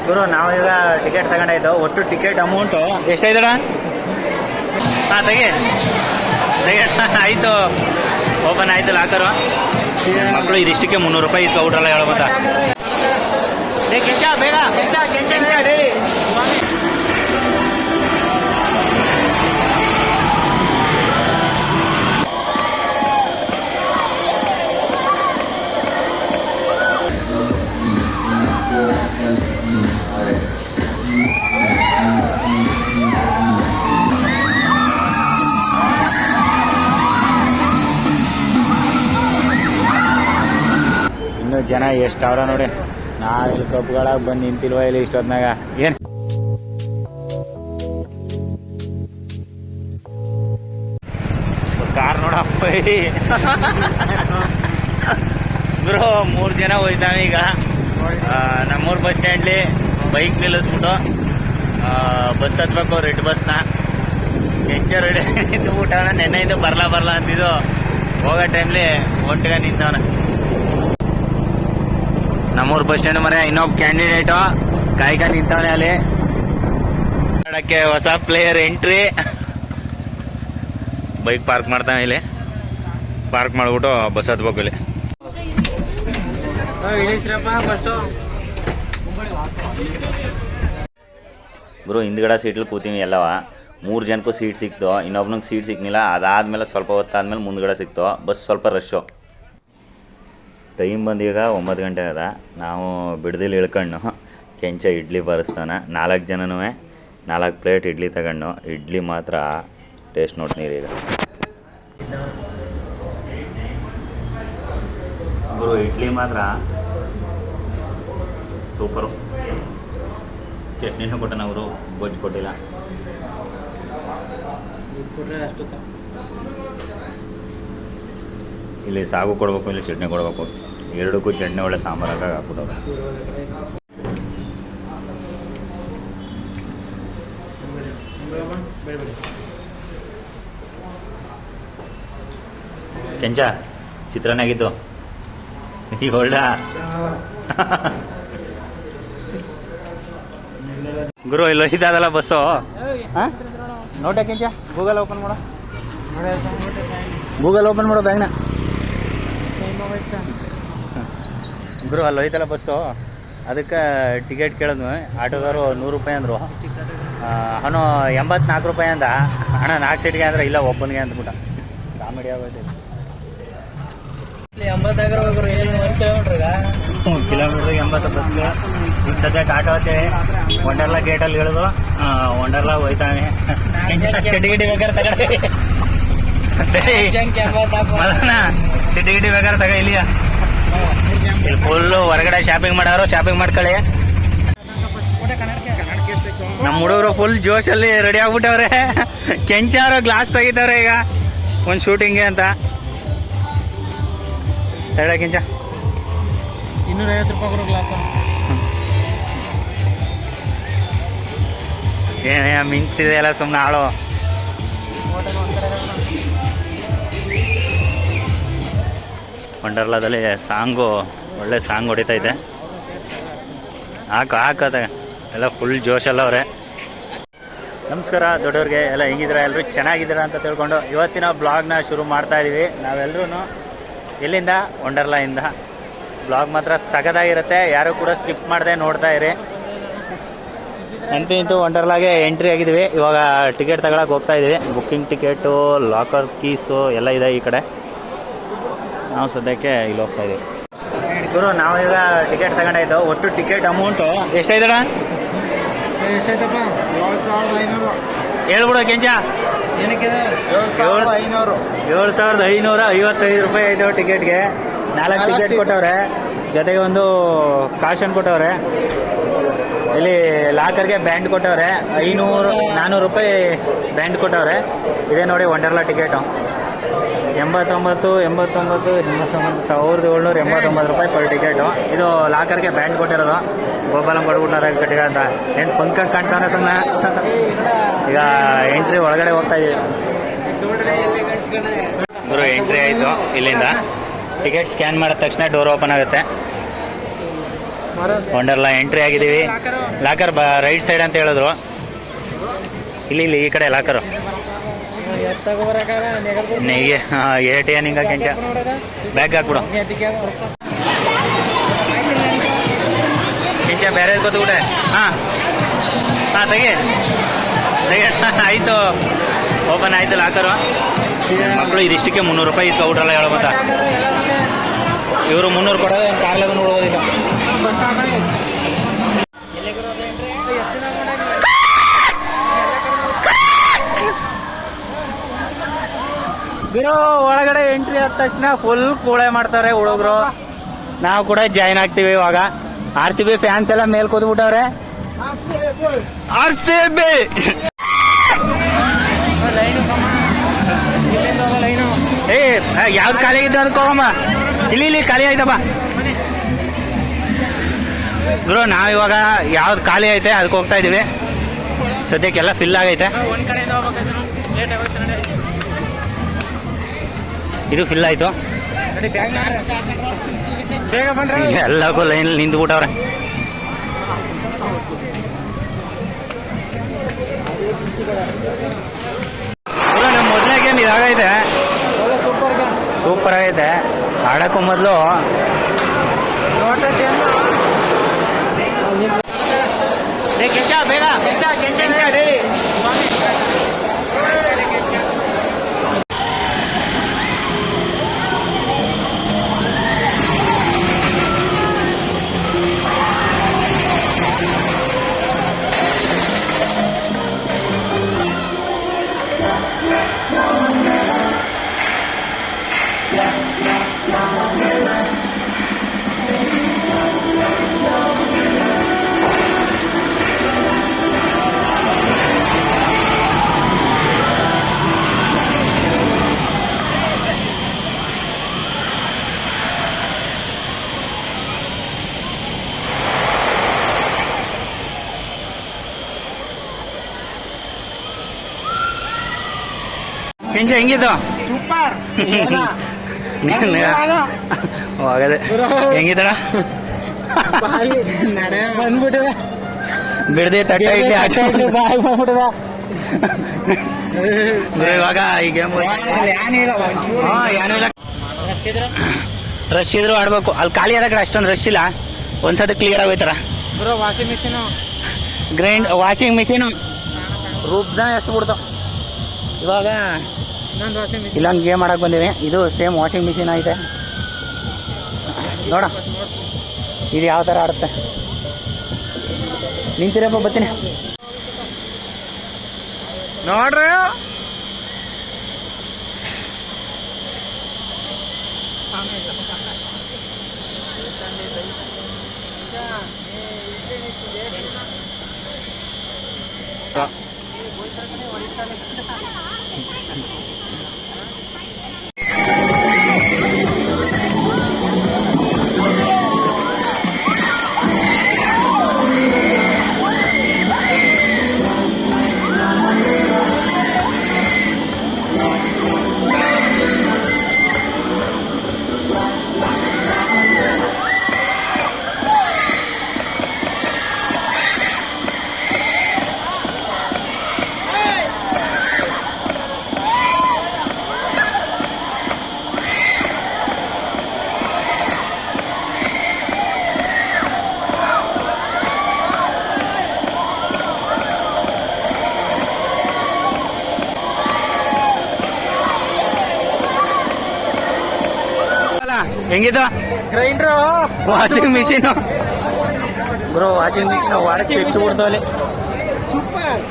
ಗುರು ನಾವೀಗ ಟಿಕೆಟ್ ತಗೊಂಡಾಯ್ತು. ಒಟ್ಟು ticket amount ಎಷ್ಟಾಯ್ತಡ? ಹಾಂ ತೆಗಿ ಆಯಿತು. ಓಪನ್ ಆಯಿತು ಲಾಕರು. ಮಕ್ಕಳು ಇದಿಷ್ಟಕ್ಕೆ 300 ರೂಪಾಯಿ ಇಸ್ಕೊಬಿಟ್ರಲ್ಲ ಹೇಳೋ ಮತ್ತ. ಕೆಂಚ ಬೇಗ ಕೆಂಚ ಡೈಲಿ ಜನ ಎಷ್ಟು ಅವ್ರ ನೋಡಿ. ನಾವು ಇಲ್ಲಿ ಕಬ್ಗಳಾಗ ಬಂದು ನಿಂತಿಲ್ವ ಇಲ್ಲಿ ಇಷ್ಟೊತ್ನಾಗ. ಏನು ಕಾರ್ ನೋಡಪ್ಪ ಗುರು 3 ಜನ ಹೋಯ್ತಾವೆ ಈಗ. ನಮ್ಮೂರು ಬಸ್ ಸ್ಟ್ಯಾಂಡ್ಲಿ ಬೈಕ್ ನಿಲ್ಲಿಸ್ಬಿಟ್ಟು ಬಸ್ ಹತ್ಬೇಕು ರೆಡ್ ಬಸ್ನ. ಎಂಚ ರೆಡಿ ಇದು ಊಟ ನೆನ್ನೆಯಿಂದ ಬರಲ್ಲ ಅಂತಿದ್ದು. ಹೋಗೋ ಟೈಮ್ಲಿ ಒಟ್ಟಿಗೆ ನಿಂತವನ. ನಮ್ಮೂರು ಬಸ್ ಸ್ಟ್ಯಾಂಡ್ ಮರ ಇನ್ನೊಬ್ಬ ಕ್ಯಾಂಡಿಡೇಟು ಕಾಯ್ಕ ನಿಂತವನೆ ಅಲ್ಲಿ. ಆಡಕ್ಕೆ ಹೊಸ ಪ್ಲೇಯರ್ ಎಂಟ್ರಿ. ಬೈಕ್ ಪಾರ್ಕ್ ಮಾಡ್ತಾನೆ ಇಲ್ಲಿ. ಪಾರ್ಕ್ ಮಾಡ್ಬಿಟ್ಟು ಬಸ್ ಹತ್ಬೇಕು ಇಲ್ಲಿ. ಗುರು ಹಿಂದ್ಗಡೆ ಸೀಟ್ಲಿ ಕೂತೀವಿ ಎಲ್ಲವ. 3 ಜನಕ್ಕೂ ಸೀಟ್ ಸಿಕ್ತು. ಇನ್ನೊಬ್ನಿಗೆ ಸೀಟ್ ಸಿಕ್ನಿಲ್ಲ. ಅದಾದ್ಮೇಲೆ ಸ್ವಲ್ಪ ಹೊತ್ತಾದ್ಮೇಲೆ ಮುಂದ್ಗಡೆ ಸಿಕ್ತು. ಬಸ್ ಸ್ವಲ್ಪ ರಶ್ಶು. ಟೈಮ್ ಬಂದೀಗ 9 ಗಂಟೆ ಅದ. ನಾವು ಬಿಡದಿಲ್ಲಿ ಇಳ್ಕೊಂಡು ಕೆಂಚ ಇಡ್ಲಿ ಬರೆಸ್ತಾನೆ. 4 ಜನನೂ 4 ಪ್ಲೇಟ್ ಇಡ್ಲಿ ತಗೊಂಡು. ಇಡ್ಲಿ ಮಾತ್ರ ಟೇಸ್ಟ್ ನೋಡ್ತೀರಿ ಈಗ. ಗುರು ಇಡ್ಲಿ ಮಾತ್ರ ಸೂಪರು. ಚಟ್ನಿನೂ ಕೊಟ್ಟನ ಅವರು, ಗೊಜ್ಜು ಕೊಟ್ಟಿಲ್ಲ. ಇಲ್ಲಿ ಸಾಗು ಕೊಡಬೇಕು, ಇಲ್ಲಿ ಚಟ್ನಿ ಕೊಡಬೇಕು. ಎರಡಕ್ಕೂ ಚಟ್ನಿ ಒಳ್ಳೆ ಸಾಂಬಾರಾಗ ಹಾಕ್ಬಿಟ್ಟವ್ರೆ. ಕೆಂಚ ಚಿತ್ರಾನ್ನ ಆಗಿತ್ತು ಈಗ ಒಳ್ಳೆ. ಗುರು ಇಲ್ಲಿ ಹೋಯ್ತದಲ್ಲ ಬಸ್ಸು. ಹಾಂ ನೋಟ ಕೆಂಚ ಗೂಗಲ್ ಓಪನ್ ಮಾಡೋ. ಬ್ಯಾಗ್ನ ಗುರು ಅಲ್ಲಿ ಹೋಯ್ತಲ್ಲ ಬಸ್ಸು. ಅದಕ್ಕೆ ಟಿಕೆಟ್ ಕೇಳಿದ್ವಿ. ಆಟೋದವರು 100 ರೂಪಾಯಿ ಅಂದರು. ಅವನು 84 ರೂಪಾಯಿ ಅಂದ. ಅಣ್ಣ 4 ಸೀಟ್ಗೆ ಅಂದ್ರೆ ಇಲ್ಲ ಒಬ್ಬನಿಗೆ ಅಂದ್ಬಿಟ್ಟ. ಕಾಮಿಡಿ ಆಗೋಯ್ತು. ಕಿಲೋಮೀಟ್ರಿಗೆ 80 ಬಸ್ಗೆ. ಈಗ ಸದ್ಯಕ್ಕೆ ಆಟೋ ಐತೆ. ವಂಡರ್ಲಾ ಗೇಟಲ್ಲಿ ಇಳಿದು ವಂಡರ್ಲಾ ಹೋಯ್ತಾನೆ. ಚಟಿಗಿಟಿ ಬೇಕಾದ್ರೆ ತಗೊಂಡೆ ಚಟಿಗಿಟಿ ಬೇಕಾದ್ರೆ ತಗ. ಇಲ್ಲಿಯ ಇಲ್ಲಿ ಫುಲ್ಲು ಹೊರಗಡೆ ಶಾಪಿಂಗ್ ಮಾಡೋರು. ಶಾಪಿಂಗ್ ಮಾಡ್ಕೊಳ್ಳಿ. ನಮ್ಮ ಹುಡುಗರು ಫುಲ್ ಜೋಶಲ್ಲಿ ರೆಡಿ ಆಗ್ಬಿಟ್ಟವ್ರೆ. ಕೆಂಚಾರು ಗ್ಲಾಸ್ ತೆಗಿತವ್ರೆ ಈಗ ಒಂದು ಶೂಟಿಂಗ್ಗೆ ಅಂತ. ಹೇಳ ಕೆಂಚ 250 ರೂಪಾಯಿ ಕೊಡೋ ಗ್ಲಾಸು. ಏನೇ ಮಿಂತಿದೆ ಎಲ್ಲ ಸುಮ್ಮನೆ ಆಳು. ವಂಡರ್ಲಾದಲ್ಲಿ ಸಾಂಗು ಒಳ್ಳೆ ಸಾಂಗ್ ಹೊಡಿತೈತೆ. ಹಾಕತ್ತೆ ಎಲ್ಲ ಫುಲ್ ಜೋಶಲ್ಲ ಅವರೇ. ನಮಸ್ಕಾರ ದೊಡ್ಡವ್ರಿಗೆ ಎಲ್ಲ. ಹೆಂಗಿದ್ದೀರಾ ಎಲ್ಲರೂ? ಚೆನ್ನಾಗಿದ್ದೀರಾ ಅಂತ ತಿಳ್ಕೊಂಡು ಇವತ್ತಿನ ಬ್ಲಾಗ್ನ ಶುರು ಮಾಡ್ತಾ ಇದ್ದೀವಿ ನಾವೆಲ್ಲರೂ. ಎಲ್ಲಿಂದ? ವಂಡರ್ಲಾಯಿಂದ. ಬ್ಲಾಗ್ ಮಾತ್ರ ಸಖತ್ತಾಗಿರುತ್ತೆ. ಯಾರು ಕೂಡ ಸ್ಕಿಪ್ ಮಾಡದೆ ನೋಡ್ತಾ ಇರಿ. ಇಂತೂ ವಂಡರ್ಲಾಗೆ ಎಂಟ್ರಿ ಆಗಿದ್ದೀವಿ. ಇವಾಗ ಟಿಕೆಟ್ ತಗೊಳಕ್ಕೆ ಹೋಗ್ತಾ ಇದ್ದೀವಿ. ಬುಕ್ಕಿಂಗ್ ಟಿಕೆಟು, ಲಾಕರ್ ಕೀಸು ಎಲ್ಲ ಇದೆ ಈ ಕಡೆ. ನಾವು ಸದ್ಯಕ್ಕೆ ಇಲ್ಲಿ ಹೋಗ್ತಾ ಇದ್ದೀವಿ. ಗುರು ನಾವೀಗ ಟಿಕೆಟ್ ತಗೊಂಡಾಯ್ತು. ಒಟ್ಟು ಟಿಕೆಟ್ ಅಮೌಂಟು ಎಷ್ಟಾಯ್ತಡ? ಎಷ್ಟಾಯ್ತಪ್ಪ? 7500. ಹೇಳ್ಬಿಡು ಕೆಂಚ. ಏನಕ್ಕೆ? 7555 ರೂಪಾಯಿ ಆಯಿತು ಟಿಕೆಟ್ಗೆ. 4 ಟಿಕೆಟ್ ಕೊಟ್ಟವ್ರೆ. ಜೊತೆಗೆ ಒಂದು ಕಾಶನ್ ಕೊಟ್ಟವ್ರೆ. ಇಲ್ಲಿ ಲಾಕರ್ಗೆ ಬ್ಯಾಂಡ್ ಕೊಟ್ಟವ್ರೆ. 400 ರೂಪಾಯಿ ಬ್ಯಾಂಡ್ ಕೊಟ್ಟವ್ರೆ. ಇದೇ ನೋಡಿ ವಂಡರ್ಲಾ ಟಿಕೆಟು. 1,789 ರೂಪಾಯಿ ಪರ್ ಟಿಕೆಟು. ಇದು ಲಾಕರ್ಗೆ ಬ್ಯಾಂಡ್ ಕೊಟ್ಟಿರೋದು. ಗೋಪಾಲಂ ಕೊಡ್ಬಿಟ್ಟಾರೆ ಕಟ್ಟಿಗೆ ಅಂತ. ಏನು ಪಂಕ ಕಾಣ್ತಾನೆ ಸುಮ್ಮನೆ. ಈಗ ಎಂಟ್ರಿ ಒಳಗಡೆ ಹೋಗ್ತಾ ಇದೀವಿ. ಗುರು ಎಂಟ್ರಿ ಆಯಿತು. ಇಲ್ಲಿಂದ ಟಿಕೆಟ್ ಸ್ಕ್ಯಾನ್ ಮಾಡಿದ ತಕ್ಷಣ ಡೋರ್ ಓಪನ್ ಆಗುತ್ತೆ. ವಂಡರ್ಲಾ ಎಂಟ್ರಿ ಆಗಿದ್ದೀವಿ. ಲಾಕರ್ ರೈಟ್ ಸೈಡ್ ಅಂತ ಹೇಳಿದ್ರು. ಇಲ್ಲಿ ಈ ಕಡೆ ಲಾಕರು ನೆಗೆ ಏಟಿಯ ನಿಂಗ ಕೆಂಚ ಬ್ಯಾಗ್ ಹಾಕ್ಬಿಡು ಕೆಂಚ ಬೇರೆ ಕೂತ್ಬಿಟ್ಟೆ. ಹಾಂ ತೆಗಿ ಆಯಿತು, ಓಪನ್ ಆಯಿತು ಲಾಕರು. ಮಕ್ಕಳು ಇದಿಷ್ಟಕ್ಕೆ 300 ರೂಪಾಯಿ ಇಸ್ಕೊಬಿಟ್ರಲ್ಲ ಹೇಳೋ ಗೊತ್ತಾ. ಇವರು 300 ಕೊಡೋದು ಕಾರ್ಲಾಗ ನೋಡ್ಬೋದೀಗ. ಗುರು ಒಳಗಡೆ ಎಂಟ್ರಿ ಆದ ತಕ್ಷಣ ಫುಲ್ ಕೂಳೆ ಮಾಡ್ತಾರೆ ಹುಡುಗರು. ನಾವು ಕೂಡ ಜಾಯ್ನ್ ಆಗ್ತೀವಿ ಇವಾಗ. RCB ಫ್ಯಾನ್ಸ್ ಎಲ್ಲ ಮೇಲ್ ಕೂತ್ಬಿಟ್ಟವ್ರೆ. RCB ಯಾವ್ದು ಖಾಲಿ ಆಗಿದ್ದು ಅದಕ್ಕೆ ಹೋಗಮ್ಮ. ಇಲ್ಲಿ ಖಾಲಿ ಆಯ್ತಪ್ಪ ಗುರು. ನಾವಿವಾಗ ಯಾವ್ದು ಖಾಲಿ ಐತೆ ಅದಕ್ಕೆ ಹೋಗ್ತಾ ಇದೀವಿ. ಸದ್ಯಕ್ಕೆಲ್ಲ ಫಿಲ್ ಆಗೈತೆ. ಇದು ಫಿಲ್ ಆಯ್ತು. ಎಲ್ಲಕ್ಕೂ ಲೈನ್ ನಿಂತ್ಬಿಟ್ಟವ್ರೆ. ನಮ್ಮ ಮೊದಲನೇ ಗೇಮ್ ಇದಾಗೈತೆ, ಸೂಪರ್ ಆಗೈತೆ. ಆಡಕ್ಕೂ ಮೊದಲು ಬೇಗ ಕೆಂಚ ಹೆಂಗಿತ್ತು? ಸೂಪರ್. ಹೋಗದೆ ಹೆಂಗಿದ್ದಣ ಬಂದ್ಬಿಟ್ಟಿದೆ. ಬಿಡದೆ ತಟ್ಟೆ ಇಡ್ಲಿ ಬಾಯ್ ಬಂದ್ಬಿಟ್ಟಿದೆ. ಇವಾಗ ಈ ಗೇಮ್ ರಶ್ ಇದ್ರು ಆಡ್ಬೇಕು. ಅಲ್ಲಿ ಖಾಲಿ ಆದ ಕಡೆ ಅಷ್ಟೊಂದು ರಶ್ ಇಲ್ಲ. ಒಂದ್ಸತಿ ಕ್ಲಿಯರ್ ಆಗೋಯ್ತಾರ. ವಾಷಿಂಗ್ ಮಿಷಿನ್ ವಾಷಿಂಗ್ ಮಿಷಿನು ರೂಪ್ದ ಎಷ್ಟು ಬಿಡ್ತಾವ. ಇವಾಗ ಇಲ್ಲೊಂದು ಗೇಮ್ ಆಡಕ್ಕೆ ಬಂದೀವಿ. ಇದು ಸೇಮ್ ವಾಷಿಂಗ್ ಮಿಷಿನ್ ಐತೆ ನೋಡ. ಇದು ಯಾವ ಥರ ಆಡುತ್ತೆ ನಿಂತಿರಪ್ಪ, ಬರ್ತೀನಿ ನೋಡ್ರಿ. ಹೆಂಗಿದ್ದು grinder washing machine bro? Washing machine ವಾಡಕ್ಕೆ ಹೆಚ್ಚು ಬಿಡ್ತಾವಲ್ಲಿ. ಸೂಪರ್.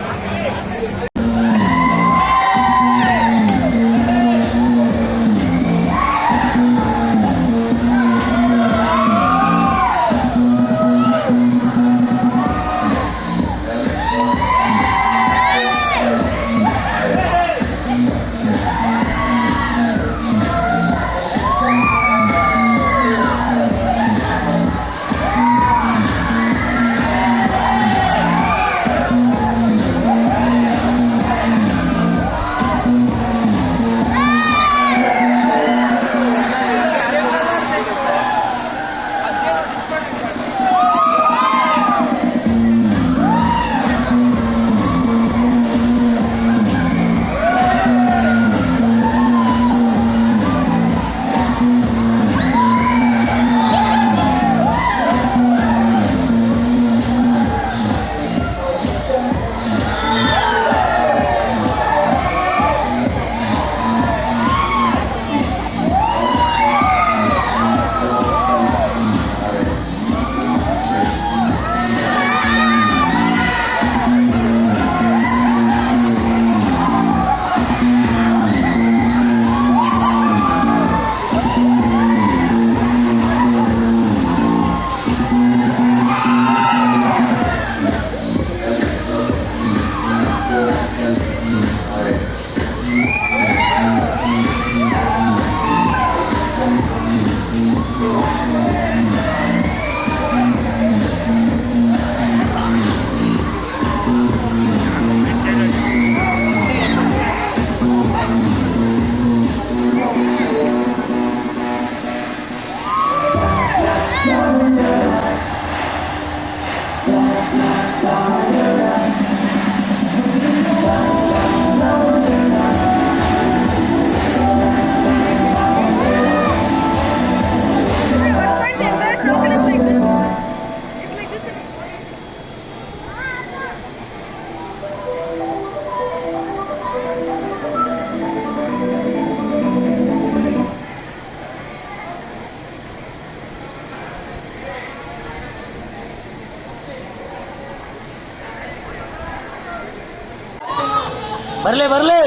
ಬರ್ಲಿ ಬರ್ಲಿ.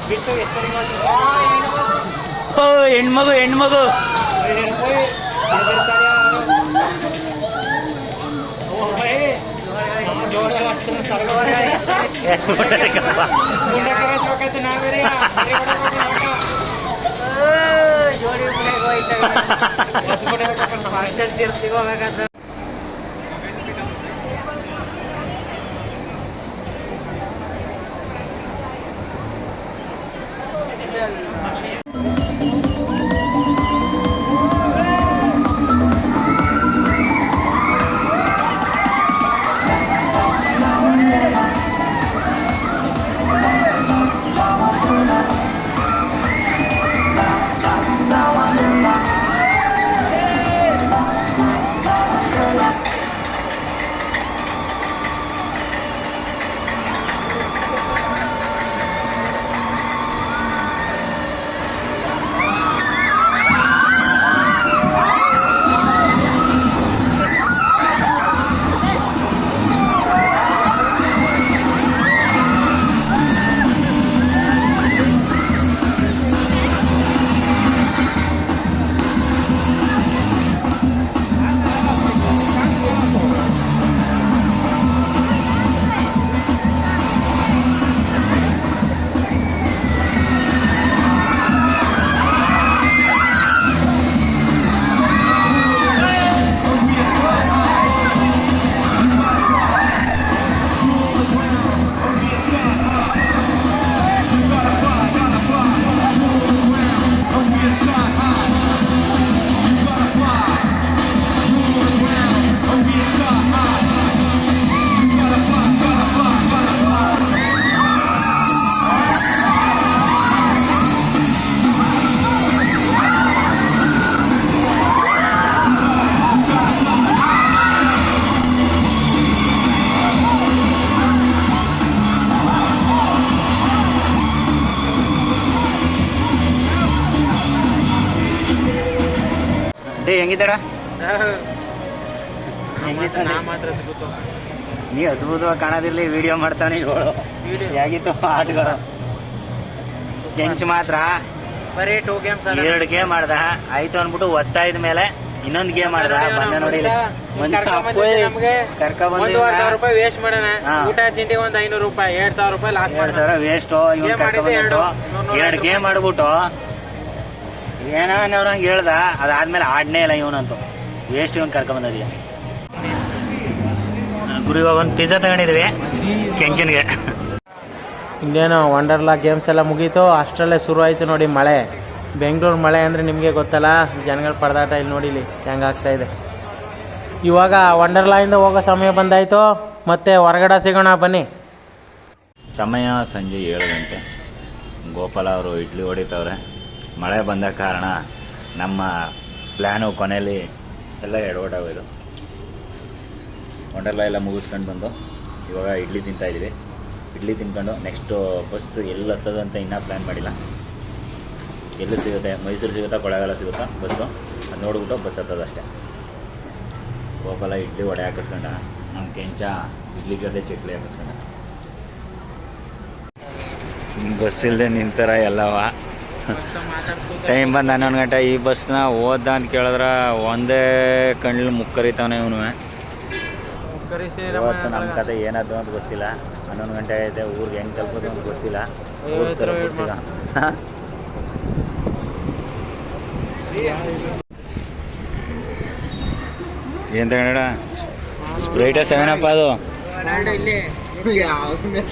ಬಿಟ್ಟು ಎಷ್ಟು ಓ ಹೆಣ್ಮಗು ಹೆಣ್ಮಗು. ಎಷ್ಟು ಬಿಟ್ಟಕ್ಕಪ್ಪ. ಹೆಂಗಿದ್ದಾರ? ನೀ ಅದ್ಭುತವಾಗಿ ಕಾಣೋದಿರ್ಲಿ, ವಿಡಿಯೋ ಮಾಡ್ತಾನೆ ಹೇಗಿತ್ತು ಆಟಗಳು. ಜೆಂಚ್ ಮಾತ್ರ ಬರೀ 2 ಗೇಮ್ಸ್ 2 ಗೇಮ್ ಮಾಡ್ದ ಆಯ್ತು ಅನ್ಬಿಟ್ಟು ಒತ್ತಾಯ್ದ ಮೇಲೆ ಇನ್ನೊಂದು ಗೇಮ್ ಮಾಡ್ದ. ಬಂದ ನೋಡಿ ಕರ್ಕ ಬಂದ ರೂಪಾಯಿ ವೇಸ್ಟ್ ಮಾಡೋಣ. ಊಟ ತಿಂಡಿ ಒಂದ್ 500 ರೂಪಾಯಿ, 2,000 ರೂಪಾಯಿ ಲಾಸ್. 2,000 ವೇಸ್ಟ್. ಎರಡು ಗೇಮ್ ಮಾಡ್ಬಿಟ್ಟು ಏನೋ ಹಂಗೆ ಹೇಳ್ದ. ಅದಾದ್ಮೇಲೆ ಆಡ್ನೇ ಇಲ್ಲ ಇವನಂತೂ. ವೇಸ್ಟ್ ಇವನ್ ಕರ್ಕೊಂಬಂದಿದ್ಯ. ಗುರು ಇವಾಗ ಒಂದು ಪಿಜ್ಜಾ ತಗೊಂಡಿದ್ವಿ ಕೆಂಚನ್ಗೆ. ಇನ್ನೇನು ವಂಡರ್ಲಾ ಗೇಮ್ಸ್ ಎಲ್ಲ ಮುಗೀತು. ಅಷ್ಟರಲ್ಲೇ ಶುರು ಆಯಿತು ನೋಡಿ ಮಳೆ. ಬೆಂಗಳೂರು ಮಳೆ ಅಂದರೆ ನಿಮಗೆ ಗೊತ್ತಲ್ಲ, ಜನಗಳ ಪರದಾಟ. ಇಲ್ಲಿ ನೋಡಿ ಇಲ್ಲಿ ಹೆಂಗಾಗ್ತಾ ಇದೆ. ಇವಾಗ ವಂಡರ್ಲಾಯಿಂದ ಹೋಗೋ ಸಮಯ ಬಂದಾಯಿತು. ಮತ್ತೆ ಹೊರಗಡೆ ಸಿಗೋಣ ಬನ್ನಿ. ಸಮಯ ಸಂಜೆ 7 ಗಂಟೆ. ಗೋಪಾಲ ಅವರು ಇಡ್ಲಿ ಹೊಡಿತವ್ರೆ. ಮಳೆ ಬಂದ ಕಾರಣ ನಮ್ಮ ಪ್ಲ್ಯಾನು ಕೊನೆಯಲ್ಲಿ ಎಲ್ಲ ಎಡವಟಾಗೋದು. ವಂಡರ್ಲಾ ಎಲ್ಲ ಮುಗಿಸ್ಕೊಂಡು ಬಂದು ಇವಾಗ ಇಡ್ಲಿ ತಿಂತಾಯಿದ್ದೀವಿ. ಇಡ್ಲಿ ತಿನ್ಕೊಂಡು ನೆಕ್ಸ್ಟು ಬಸ್ ಎಲ್ಲಿ ಹತ್ತದು ಅಂತ ಇನ್ನೂ ಪ್ಲ್ಯಾನ್ ಮಾಡಿಲ್ಲ. ಎಲ್ಲೂ ಸಿಗುತ್ತೆ, ಮೈಸೂರು ಸಿಗುತ್ತಾ ಕೊಳ್ಳೇಗಾಲ ಸಿಗುತ್ತಾ ಬಸ್ಸು, ಅದು ನೋಡ್ಬಿಟ್ಟು ಬಸ್ ಹತ್ತದು ಅಷ್ಟೇ. ಗೋಪಾಲ ಇಡ್ಲಿ ವಡೆ ಹಾಕಿಸ್ಕೊಂಡ, ನಮ್ಮ ಕೆಂಚ ಇಡ್ಲಿ ಜೊತೆ ಚಕ್ಲಿ ಹಾಕಿಸ್ಕೊಂಡ. ಬಸ್ ಇಲ್ಲದೆ ನಿಂತರ ಎಲ್ಲವ. ಟೈಮ್ ಬಂದು 11 ಗಂಟೆ. ಈ ಬಸ್ನ ಓದ್ದ ಅಂತ ಕೇಳಿದ್ರೆ ಒಂದೇ ಕಣ್ಣಲ್ಲಿ ಮುಕ್ಕರಿತಾವನೆ ಇವನು. ಇವತ್ತು ನಮ್ಮ ಕತೆ ಏನಾದ್ರು ಅಂತ ಗೊತ್ತಿಲ್ಲ. 11 ಗಂಟೆ ಐತೆ. ಊರಿಗೆ ಹೆಂಗೆ ತಲುಪೋದು ಅಂತ ಗೊತ್ತಿಲ್ಲ. ಏನು ತಗೊಂಡ ಸ್ಪ್ರೈಟ 7 ಅಪ್ ಅದು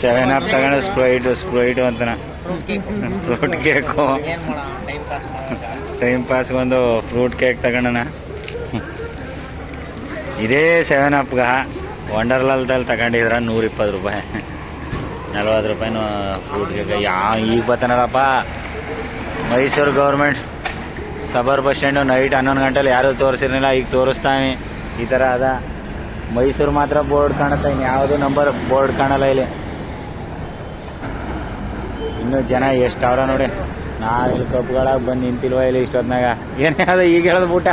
7 ಅಪ್ ತಗೊಂಡು ಸ್ಪ್ರೈಟು ಅಂತನ. ಫ್ರೂಟ್ ಕೇಕು ಟೈಮ್ ಪಾಸ್ಗೊಂದು ಫ್ರೂಟ್ ಕೇಕ್ ತಗೊಂಡನ. ಇದೇ 7 ಅಪ್ಗೆ ವಂಡರ್ಲಾಲ್ದಲ್ಲಿ ತಗೊಂಡಿದ್ರೆ 120 ರೂಪಾಯಿ, 40 ರೂಪಾಯಿನೂ ಫ್ರೂಟ್ ಕೇಕ್. ಈಗ ಬರ್ತಾನಲ್ಲಪ್ಪ Mysuru government suburban bus stand. Night 11 ಗಂಟೆಲಿ ಯಾರೂ ತೋರಿಸಿರಲಿಲ್ಲ, ಈಗ ತೋರಿಸ್ತಾವೆ. ಈ ಥರ ಅದ. ಮೈಸೂರು ಮಾತ್ರ ಬೋರ್ಡ್ ಕಾಣುತ್ತೆ, ಇನ್ನು ಯಾವುದು ನಂಬರ್ ಬೋರ್ಡ್ ಕಾಣಲ್ಲ ಇಲ್ಲಿ. ಇನ್ನೂ ಜನ ಎಷ್ಟು ಅವ್ರ ನೋಡಿ. ನಾನು ಇಲ್ಲಿ ಕಬ್ಗಳಾಗ ಬಂದು ನಿಂತಿಲ್ವ ಇಲ್ಲಿ ಇಷ್ಟೊತ್ನಾಗ. ಏನೇ ಅದು ಈಗ ಹೇಳಿದ್ಬಿಟ್ಟ.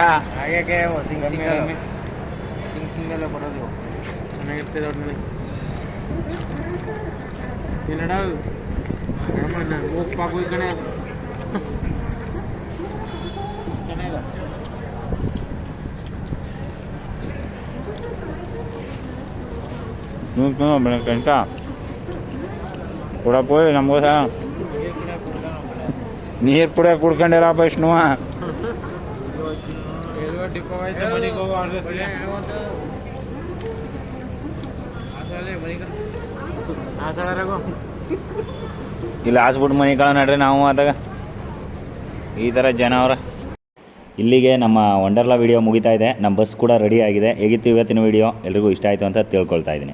ಏನಡ ಹೋಗ್ಪಾಕು ಈ ಕಡೆ ಕಣ್ಕ ಕೂಡ ಪೋಯ್ ನಮ್ಗೋಸ ನೀರು ಕೂಡ ಕುಡ್ಕೊಂಡಿಲ್ಲ ಬಸ್ನು ಇಲ್ಲಿ ಹಾಸ್ಬಿಟ್ಟು ಮನೆ ಕಳ ನಡ್ರಿ ನಾವು ಆದಾಗ ಈ ಥರ ಜನ ಅವ್ರ. ಇಲ್ಲಿಗೆ ನಮ್ಮ ವಂಡರ್ಲಾ ವಿಡಿಯೋ ಮುಗಿತಾ ಇದೆ. ನಮ್ಮ ಬಸ್ ಕೂಡ ರೆಡಿ ಆಗಿದೆ. ಹೇಗಿತ್ತು ಇವತ್ತಿನ ವಿಡಿಯೋ? ಎಲ್ರಿಗೂ ಇಷ್ಟ ಆಯಿತು ಅಂತ ತಿಳ್ಕೊಳ್ತಾ ಇದ್ದೀನಿ.